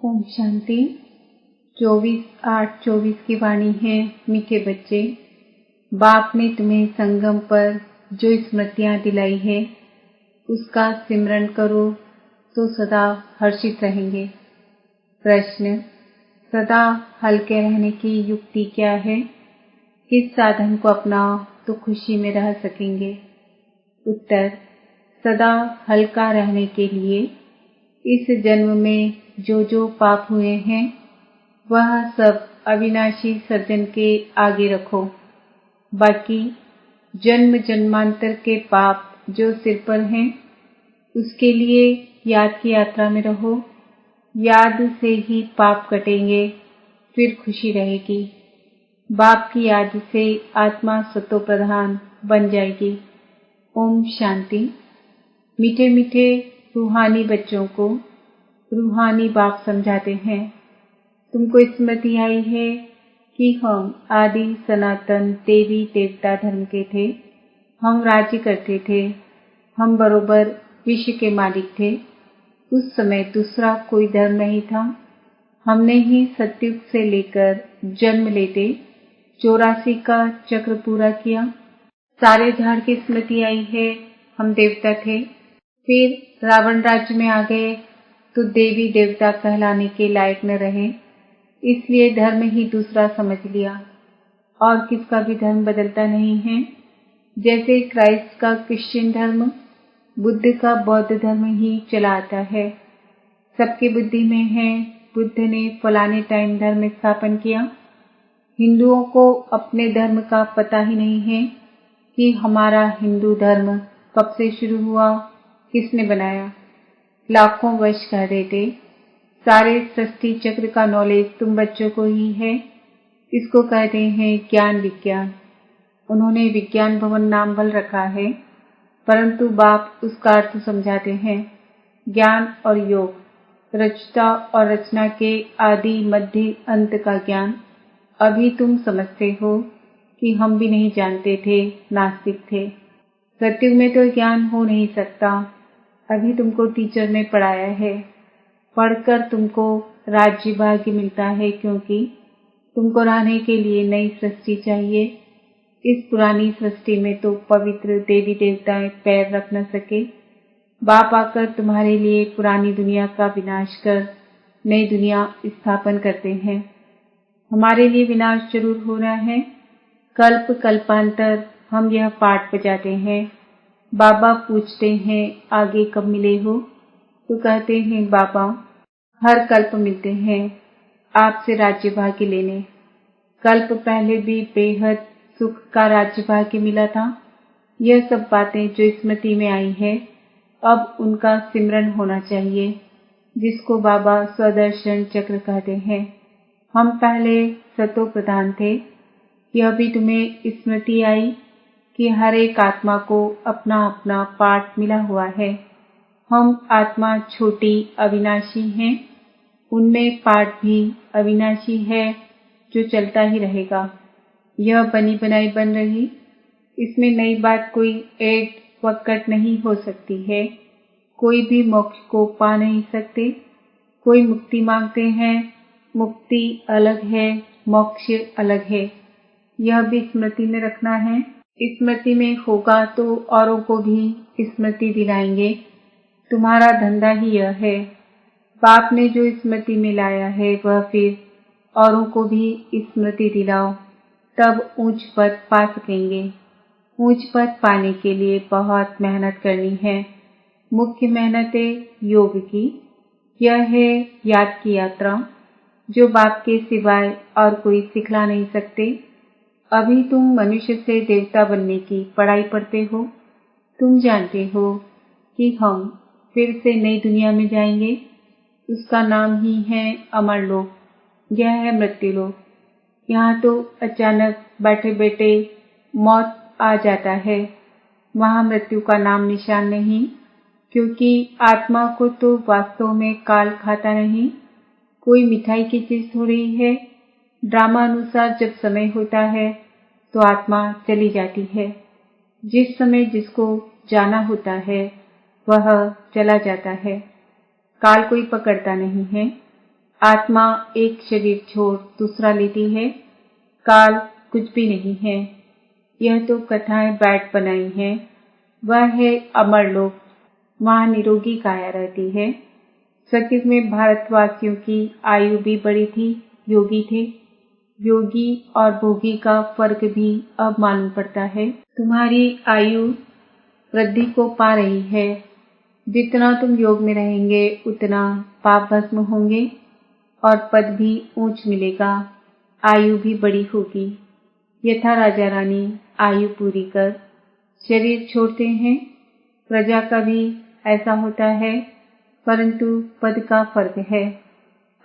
ओम शांति। 24/8/24 की वाणी है। मीठे बच्चे, बाप ने तुम्हें संगम पर जो स्मृतियां दिलाई है उसका सिमरन करो तो सदा हर्षित रहेंगे। प्रश्न: सदा हल्के रहने की युक्ति क्या है? किस साधन को अपनाओ तो खुशी में रह सकेंगे? उत्तर: सदा हल्का रहने के लिए इस जन्म में जो पाप हुए हैं वह सब अविनाशी सज्जन के आगे रखो। बाकी जन्म जन्मांतर के पाप जो सिर पर हैं उसके लिए याद की यात्रा में रहो। याद से ही पाप कटेंगे, फिर खुशी रहेगी। बाप की याद से आत्मा सतो प्रधान बन जाएगी। ओम शांति। मीठे मीठे रूहानी बच्चों को रूहानी बाप समझाते हैं। तुमको स्मृति आई है कि हम आदि सनातन देवी देवता धर्म के थे। हम राज्य करते थे। हम बरोबर विश्व के मालिक थे। उस समय दूसरा कोई धर्म नहीं था। हमने ही सतयुग से लेकर जन्म लेते 84 का चक्र पूरा किया। सारे झाड़ की स्मृति आई है। हम देवता थे, फिर रावण राज्य में आ गए तो देवी देवता कहलाने के लायक न रहे, इसलिए धर्म ही दूसरा समझ लिया। और किसका भी धर्म बदलता नहीं है। जैसे क्राइस्ट का क्रिश्चियन धर्म, बुद्ध का बौद्ध धर्म ही चला आता है। सबकी बुद्धि में है बुद्ध ने फलाने टाइम धर्म स्थापन किया। हिंदुओं को अपने धर्म का पता ही नहीं है कि हमारा हिंदू धर्म कब से शुरू हुआ, किसने बनाया। लाखों वर्ष कह देते। सारे सृष्टि चक्र का नॉलेज तुम बच्चों को ही है। इसको कहते हैं ज्ञान विज्ञान। उन्होंने विज्ञान भवन नाम बल रखा है, परंतु बाप उसका अर्थ समझाते हैं। ज्ञान और योग, रचता और रचना के आदि मध्य अंत का ज्ञान। अभी तुम समझते हो कि हम भी नहीं जानते थे, नास्तिक थे। सत्युग में तो ज्ञान हो नहीं सकता। अभी तुमको टीचर ने पढ़ाया है। पढ़कर तुमको राज्य भाग्य मिलता है, क्योंकि तुमको रहने के लिए नई सृष्टि चाहिए। इस पुरानी सृष्टि में तो पवित्र देवी देवताएं पैर रख न सके। बाप आकर तुम्हारे लिए पुरानी दुनिया का विनाश कर नई दुनिया स्थापन करते हैं। हमारे लिए विनाश जरूर हो रहा है। कल्प कल्पांतर हम यह पाठ बजाते हैं। बाबा पूछते हैं आगे कब मिले हो, तो कहते हैं बाबा हर कल्प मिलते हैं आपसे राज्य भाग्य लेने। कल्प पहले भी बेहद सुख का राज्य भाग्य मिला था। यह सब बातें जो स्मृति में आई है, अब उनका सिमरन होना चाहिए, जिसको बाबा स्वदर्शन चक्र कहते हैं। हम पहले सतो प्रधान थे। यह भी तुम्हें स्मृति आई कि हर एक आत्मा को अपना अपना पाठ मिला हुआ है। हम आत्मा छोटी अविनाशी हैं, उनमें पाठ भी अविनाशी है जो चलता ही रहेगा। यह बनी बनाई बन रही, इसमें नई बात कोई ऐड व कट नहीं हो सकती है। कोई भी मोक्ष को पा नहीं सकते। कोई मुक्ति मांगते हैं, मुक्ति अलग है, मोक्ष अलग है। यह भी स्मृति में रखना है। स्मृति में होगा तो औरों को भी स्मृति दिलाएंगे। तुम्हारा धंधा ही यह है। बाप ने जो स्मृति में लाया है वह फिर औरों को भी स्मृति दिलाओ, तब ऊंच पद पा सकेंगे। ऊंच पद पाने के लिए बहुत मेहनत करनी है। मुख्य मेहनत है योग की। यह है याद की यात्रा, जो बाप के सिवाय और कोई सिखला नहीं सकते। अभी तुम मनुष्य से देवता बनने की पढ़ाई पढ़ते हो। तुम जानते हो कि हम फिर से नई दुनिया में जाएंगे। उसका नाम ही है अमर लोक। यह है मृत्यु लोक। यहाँ तो अचानक बैठे बैठे मौत आ जाता है। वहाँ मृत्यु का नाम निशान नहीं, क्योंकि आत्मा को तो वास्तव में काल खाता नहीं। कोई मिठाई की चीज हो रही है। ड्रामा अनुसार जब समय होता है तो आत्मा चली जाती है। जिस समय जिसको जाना होता है वह चला जाता है। काल कोई पकड़ता नहीं है। आत्मा एक शरीर छोड़ दूसरा लेती है। काल कुछ भी नहीं है। यह तो कथाएं बैठ बनाई हैं। वह है अमर लोक, वहाँ निरोगी काया रहती है। सतयुग में भारतवासियों की आयु भी बड़ी थी, योगी थे। योगी और भोगी का फर्क भी अब मालूम पड़ता है। तुम्हारी आयु वृद्धि को पा रही है। जितना तुम योग में रहेंगे उतना पाप भस्म होंगे और पद भी ऊंच मिलेगा, आयु भी बड़ी होगी। यथा राजा रानी आयु पूरी कर शरीर छोड़ते हैं, प्रजा का भी ऐसा होता है, परंतु पद का फर्क है।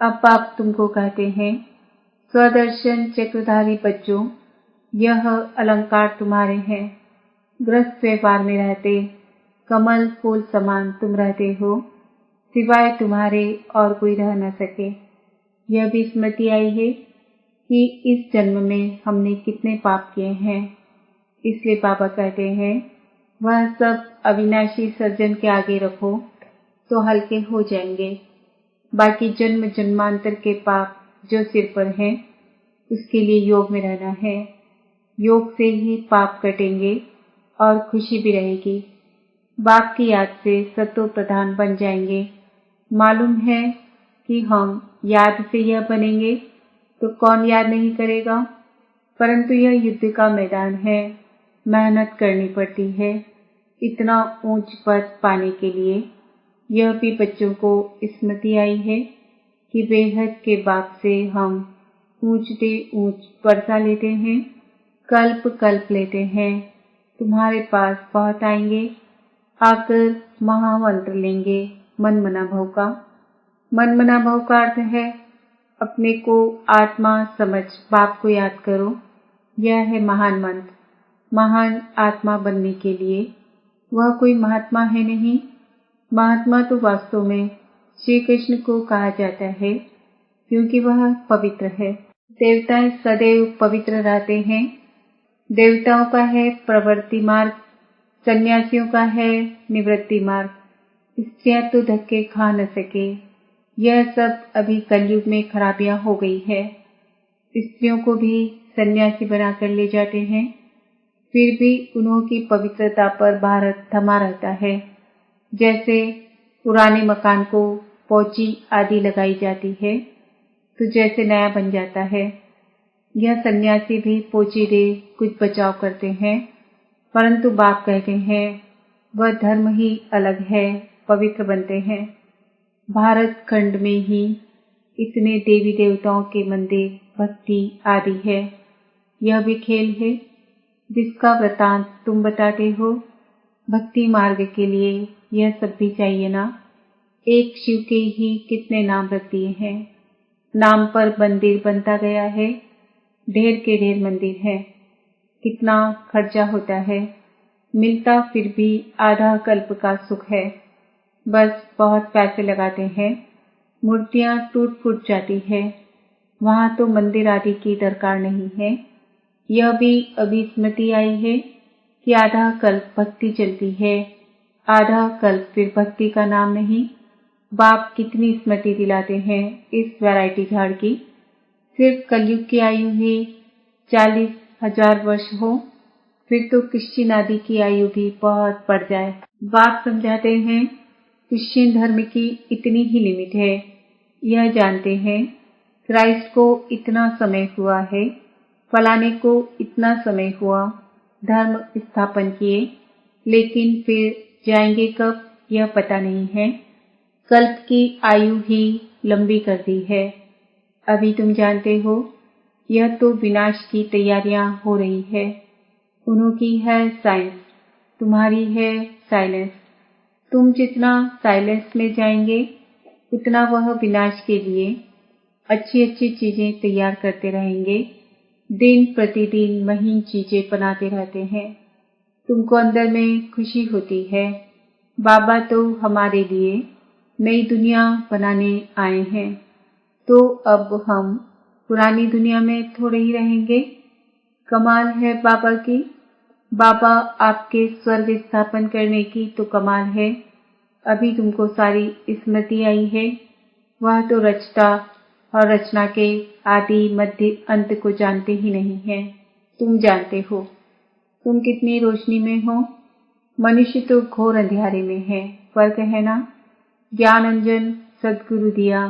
अब पाप तुमको कहते हैं, स्वदर्शन चक्रधारी बच्चों, यह अलंकार तुम्हारे हैं। गृहस्थ व्यवहार में रहते कमल फूल समान तुम रहते हो, सिवाय तुम्हारे और कोई रह न सके। यह भी स्मृति आई है कि इस जन्म में हमने कितने पाप किए हैं। इसलिए बाबा कहते हैं, वह सब अविनाशी सर्जन के आगे रखो तो हल्के हो जाएंगे। बाकी जन्म जन्मांतर के पाप जो सिर पर हैं, उसके लिए योग में रहना है। योग से ही पाप कटेंगे और खुशी भी रहेगी। बाप की याद से सतो प्रधान बन जाएंगे। मालूम है कि हम याद से यह बनेंगे तो कौन याद नहीं करेगा, परंतु यह युद्ध का मैदान है, मेहनत करनी पड़ती है इतना ऊंच पद पाने के लिए। यह भी बच्चों को स्मृति आई है कि बेहद के बाप से हम ऊंचते ऊंच वर्षा लेते हैं, कल्प कल्प लेते हैं। तुम्हारे पास बहुत आएंगे, आकर महामंत्र लेंगे मन मना भव का। मन मना भव का अर्थ है अपने को आत्मा समझ बाप को याद करो। यह है महान मंत्र। महान आत्मा बनने के लिए वह कोई महात्मा है नहीं। महात्मा तो वास्तव में श्री कृष्ण को कहा जाता है, क्योंकि वह पवित्र है। देवता सदैव पवित्र रहते हैं। देवताओं का है प्रवृत्ति मार्ग, सन्यासियों का है निवृत्ति मार्ग। स्त्रियां तो धक्के खा न सके। यह सब अभी कलयुग में खराबियां हो गई है। स्त्रियों को भी सन्यासी बनाकर ले जाते हैं, फिर भी उन्हों की पवित्रता पर भारत थमा रहता है। जैसे पुराने मकान को पोची आदि लगाई जाती है तो जैसे नया बन जाता है, यह सन्यासी भी पोची दे कुछ बचाव करते हैं। परंतु बाप कहते हैं वह धर्म ही अलग है, पवित्र बनते हैं। भारत खंड में ही इतने देवी देवताओं के मंदिर भक्ति आदि है। यह भी खेल है जिसका वृतांत तुम बताते हो। भक्ति मार्ग के लिए यह सब भी चाहिए ना। एक शिव के ही कितने नाम रख दिए हैं। नाम पर मंदिर बनता गया है, ढेर के ढेर मंदिर है। कितना खर्चा होता है, मिलता फिर भी आधा कल्प का सुख है। बस बहुत पैसे लगाते हैं, मूर्तियां टूट फूट जाती है। वहां तो मंदिर आदि की दरकार नहीं है। यह भी अभी स्मृति आई है कि आधा कल्प भक्ति चलती है, आधा कल्प फिर भक्ति का नाम नहीं। बाप कितनी स्मृति दिलाते हैं इस वैरायटी झाड़ की। सिर्फ कलयुग की आयु ही 40,000 वर्ष हो, फिर तो क्रिश्चियन आदि की आयु भी बहुत बढ़ जाए। बाप समझाते हैं क्रिश्चियन धर्म की इतनी ही लिमिट है। यह जानते हैं क्राइस्ट को इतना समय हुआ है, फलाने को इतना समय हुआ धर्म स्थापन किए, लेकिन फिर जाएंगे कब यह पता नहीं है। कल्प की आयु ही लंबी कर दी है। अभी तुम जानते हो यह तो विनाश की तैयारियां हो रही है। उनकी है साइंस, तुम्हारी है साइलेंस। तुम जितना साइलेंस में जाएंगे उतना वह विनाश के लिए अच्छी अच्छी चीजें तैयार करते रहेंगे। दिन प्रतिदिन महीन चीजें बनाते रहते हैं। तुमको अंदर में खुशी होती है। बाबा तो हमारे लिए नई दुनिया बनाने आए हैं, तो अब हम पुरानी दुनिया में थोड़े ही रहेंगे। कमाल है बाबा की। बाबा आपके स्वर्ग स्थापन करने की तो कमाल है। अभी तुमको सारी स्मृति आई है। वह तो रचता और रचना के आदि मध्य अंत को जानते ही नहीं है। तुम जानते हो तुम कितनी रोशनी में हो। मनुष्य तो घोर अंधियारे में है। फर्क है ना। ज्ञान अंजन सद्गुरु दिया,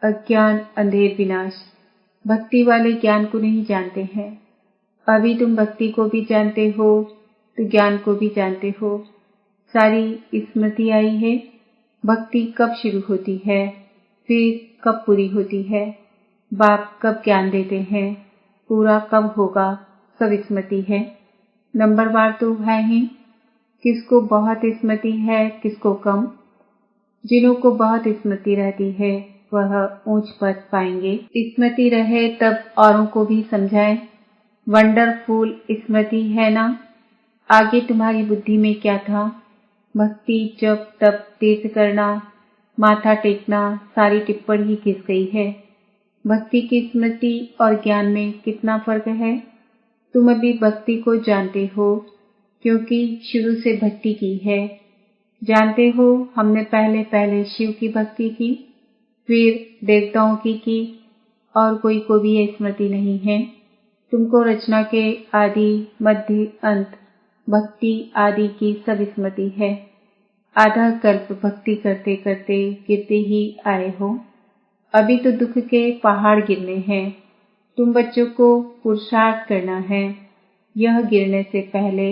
अज्ञान अंधेर विनाश। भक्ति वाले ज्ञान को नहीं जानते हैं। अभी तुम भक्ति को भी जानते हो तो ज्ञान को भी जानते हो। सारी स्मृति आई है। भक्ति कब शुरू होती है, फिर कब पूरी होती है, बाप कब ज्ञान देते हैं, पूरा कब होगा, सब स्मृति है। नंबरवार तो है ही। किसको बहुत स्मृति है, किसको कम। जिन्हों को बहुत स्मृति रहती है वह ऊंच पद पाएंगे। स्मृति रहे तब औरों को भी समझाएं। वंडरफुल स्मृति है ना। आगे तुम्हारी बुद्धि में क्या था। भक्ति जब तब तीर्थ करना, माथा टेकना, सारी टिप्पणी ही घिस गई है। भक्ति की स्मृति और ज्ञान में कितना फर्क है। तुम अभी भक्ति को जानते हो क्योंकि शुरू से भक्ति की है। जानते हो हमने पहले पहले शिव की भक्ति की, फिर देवताओं की और कोई को भी ये स्मृति नहीं है। तुमको रचना के आदि मध्य अंत भक्ति आदि की सब स्मृति है। आधा कल्प भक्ति करते करते गिरते ही आए हो। अभी तो दुख के पहाड़ गिरने हैं। तुम बच्चों को पुरुषार्थ करना है। यह गिरने से पहले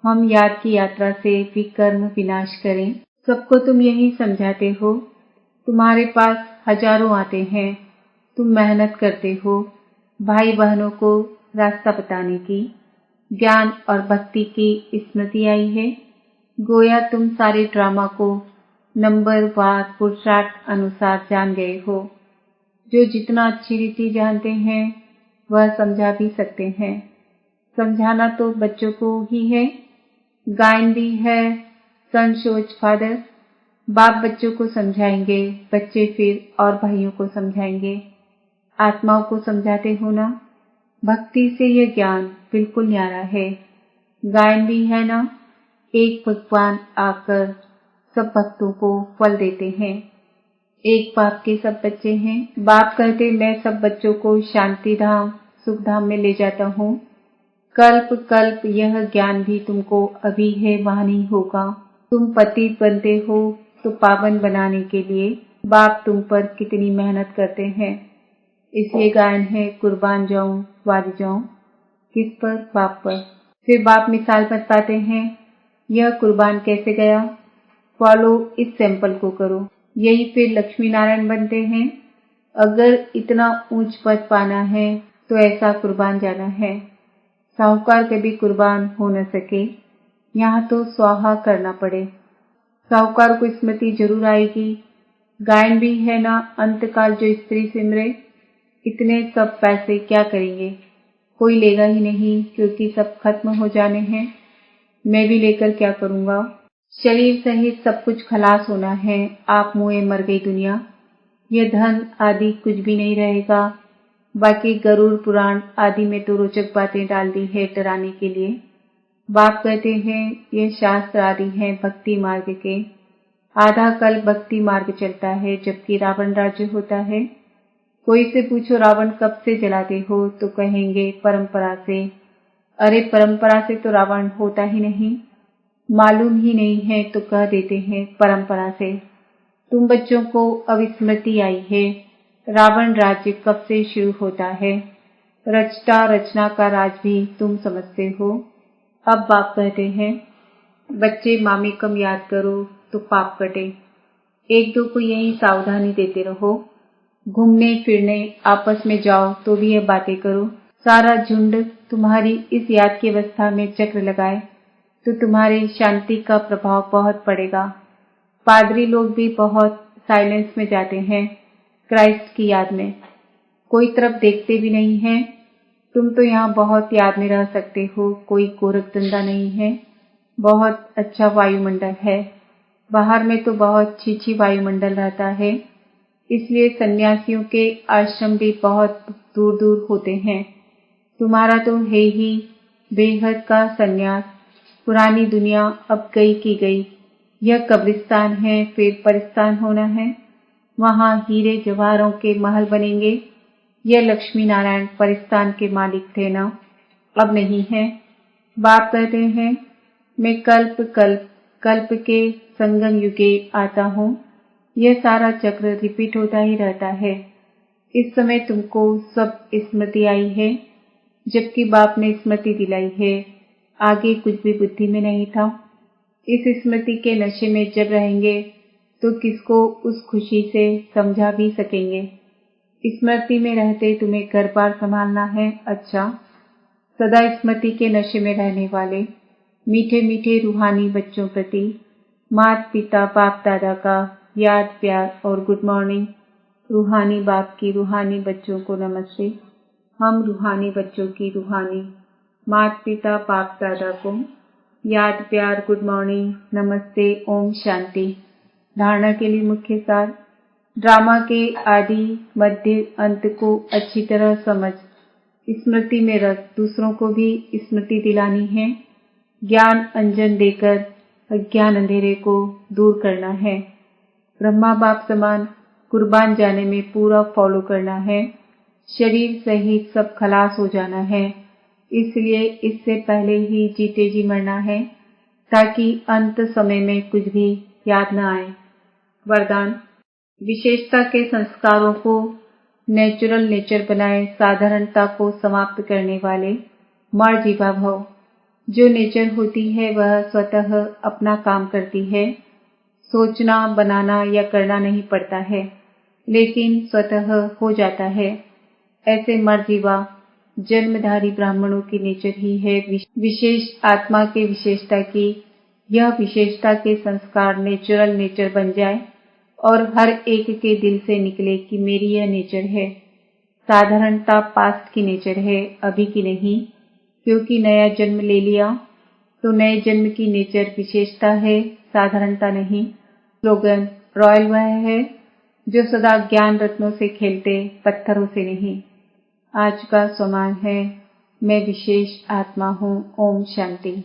हम याद की यात्रा से विकर्म विनाश करें। सबको तुम यही समझाते हो। तुम्हारे पास हजारों आते हैं। तुम मेहनत करते हो भाई बहनों को रास्ता बताने की। ज्ञान और भक्ति की स्मृति आई है। गोया तुम सारे ड्रामा को नंबरवार पुरुषार्थ अनुसार जान गए हो। जो जितना अच्छी रीति जानते हैं वह समझा भी सकते हैं। समझाना तो बच्चों को ही है। गायन भी है, सन शोज फादर। बाप बच्चों को समझाएंगे, बच्चे फिर और भाइयों को समझाएंगे। आत्माओं को समझाते हो ना। भक्ति से यह ज्ञान बिल्कुल न्यारा है। गायन भी है ना। एक भगवान आकर सब भक्तों को फल देते हैं। एक बाप के सब बच्चे हैं। बाप कहते मैं सब बच्चों को शांति धाम सुख धाम में ले जाता हूँ। कल्प कल्प यह ज्ञान भी तुमको अभी है, वहां नहीं होगा। तुम पतित बनते हो तो पावन बनाने के लिए बाप तुम पर कितनी मेहनत करते हैं। इसलिए गायन है कुर्बान जाऊं वारी जाऊं। किस पर, बाप पर। फिर बाप मिसाल बताते हैं यह कुर्बान कैसे गया। फॉलो इस सैंपल को करो। यही फिर लक्ष्मी नारायण बनते हैं। अगर इतना ऊंच पद पाना है तो ऐसा कुर्बान जाना है। साहूकार कभी कुर्बान हो न सके, यहाँ तो स्वाहा करना पड़े। साहूकार को स्मृति जरूर आएगी। गायन भी है ना। अंतकाल जो स्त्री सिमरे, इतने सब पैसे क्या करेंगे। कोई लेगा ही नहीं क्योंकि सब खत्म हो जाने हैं। मैं भी लेकर क्या करूंगा। शरीर सहित सब कुछ खलास होना है। आप मुए मर गई दुनिया। यह धन आदि कुछ भी नहीं रहेगा। बाकी गरुड़ पुराण आदि में तो रोचक बातें डाल दी है डराने के लिए। बाप कहते हैं ये शास्त्र आदि हैं भक्ति मार्ग के। आधा कल भक्ति मार्ग चलता है जबकि रावण राज्य होता है। कोई से पूछो रावण कब से जलाते हो तो कहेंगे परंपरा से। अरे परंपरा से तो रावण होता ही नहीं। मालूम ही नहीं है तो कह देते हैं परंपरा से। तुम बच्चों को अब स्मृति आई है। रावण राज्य कब से शुरू होता है। रचता रचना का राज भी तुम समझते हो। अब बाप कहते हैं बच्चे मामी कम याद करो तो पाप कटे। एक दो को यही सावधानी देते रहो। घूमने फिरने आपस में जाओ तो भी यह बातें करो। सारा झुंड तुम्हारी इस याद की अवस्था में चक्र लगाए तो तुम्हारे शांति का प्रभाव बहुत पड़ेगा। पादरी लोग भी बहुत साइलेंस में जाते हैं क्राइस्ट की याद में। कोई तरफ देखते भी नहीं हैं। तुम तो यहाँ बहुत याद में रह सकते हो। कोई गोरख धंधा नहीं है। बहुत अच्छा वायुमंडल है। बाहर में तो बहुत छीछी वायुमंडल रहता है। इसलिए सन्यासियों के आश्रम भी बहुत दूर दूर होते हैं। तुम्हारा तो है ही बेहद का सन्यास। पुरानी दुनिया अब गई की गई। यह कब्रिस्तान है, फिर परिस्तान होना है। वहां हीरे जवाहरों के महल बनेंगे। यह लक्ष्मी नारायण परिस्तान के मालिक थे ना, अब नहीं है। बाप कहते हैं, मैं कल्प कल्प कल्प के संगम युगे आता हूँ। यह सारा चक्र रिपीट होता ही रहता है। इस समय तुमको सब स्मृति आई है, जबकि बाप ने स्मृति दिलाई है। आगे कुछ भी बुद्धि में नहीं था। इस स्मृति के नशे में जब रहेंगे तो किसको उस खुशी से समझा भी सकेंगे। स्मृति में रहते तुम्हें घर बार संभालना है। अच्छा, सदा स्मृति के नशे में रहने वाले मीठे मीठे रूहानी बच्चों प्रति माता पिता बाप दादा का याद प्यार और गुड मॉर्निंग। रूहानी बाप की रूहानी बच्चों को नमस्ते। हम रूहानी बच्चों की रूहानी माता पिता बाप दादा को याद प्यार गुड मॉर्निंग नमस्ते ओम शांति। धारणा के लिए मुख्य सार, ड्रामा के आदि मध्य अंत को अच्छी तरह समझ, स्मृति में रख, दूसरों को भी स्मृति दिलानी है। ज्ञान अंजन देकर अज्ञान अंधेरे को दूर करना है। ब्रह्मा बाप समान कुर्बान जाने में पूरा फॉलो करना है। शरीर सहित सब खलास हो जाना है। इसलिए इससे पहले ही जीते जी मरना है, ताकि अंत समय में कुछ भी याद न आए। वरदान, विशेषता के संस्कारों को नेचुरल नेचर बनाए, साधारणता को समाप्त करने वाले मर्जीवा भव। जो नेचर होती है वह स्वतः अपना काम करती है। सोचना बनाना या करना नहीं पड़ता है, लेकिन स्वतः हो जाता है। ऐसे मर्जीवा जन्मधारी ब्राह्मणों की नेचर ही है विशेष आत्मा के विशेषता की। यह विशेषता के संस्कार नेचुरल नेचर बन जाए और हर एक के दिल से निकले कि मेरी यह नेचर है। साधारणता पास्ट की नेचर है, अभी की नहीं, क्योंकि नया जन्म ले लिया तो नए जन्म की नेचर विशेषता है, साधारणता नहीं। स्लोगन, रॉयल वह है जो सदा ज्ञान रत्नों से खेलते, पत्थरों से नहीं। आज का सम्मान है, मैं विशेष आत्मा हूँ। ओम शांति।